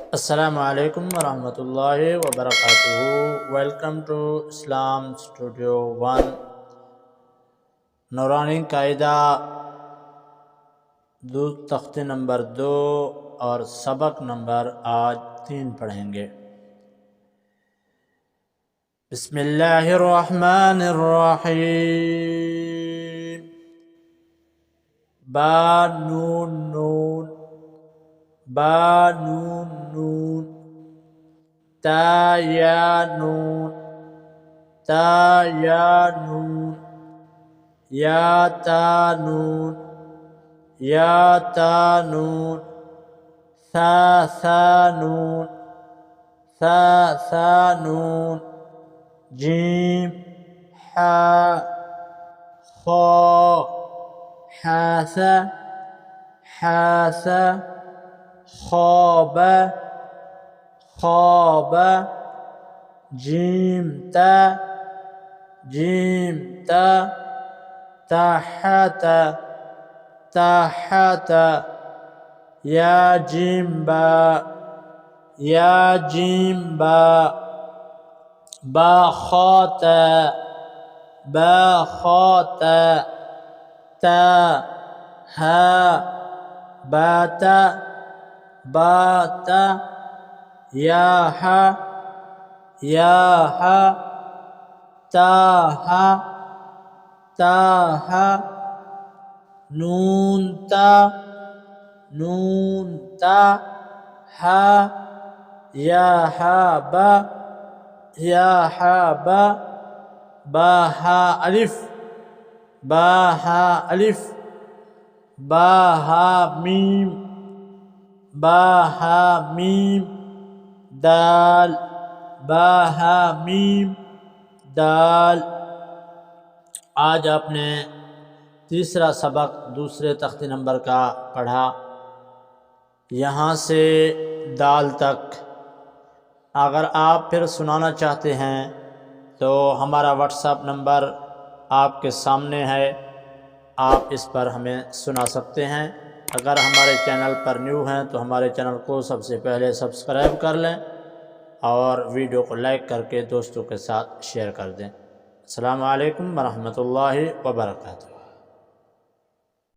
अस्सलामु अलैकुम वरहमतुल्लाहि वबरकातुहू। Welcome to Islam studio 1। नूरानी कायदा तख्ती नंबर 2 और सबक नंबर आज 3 पढ़ेंगे। बिस्मिल्लाहिर्रहमानिर्रहीम। बा नून नून, बा नून नून, ता या नून, ता या नून, या ता नून, या ता नून, सा सा नून, सा सा नून, जीम हा खा हासा हासा, ख़ाब ख़ाब, जीम ता तहत तहत, या जीम बा बा खात ता हा बात, या हा ताहा, नून ता हा, या हा बा, बा हा अलिफ, बा हा मीम, दाल, बा हा मीम दाल। आज आपने तीसरा सबक दूसरे तख्ती नंबर का पढ़ा। यहाँ से दाल तक अगर आप फिर सुनाना चाहते हैं तो हमारा व्हाट्सएप नंबर आपके सामने है, आप इस पर हमें सुना सकते हैं। अगर हमारे चैनल पर न्यू हैं तो हमारे चैनल को सबसे पहले सब्सक्राइब कर लें और वीडियो को लाइक करके दोस्तों के साथ शेयर कर दें। अस्सलामु अलैकुम वरहमतुल्लाहि वबरकातुहू।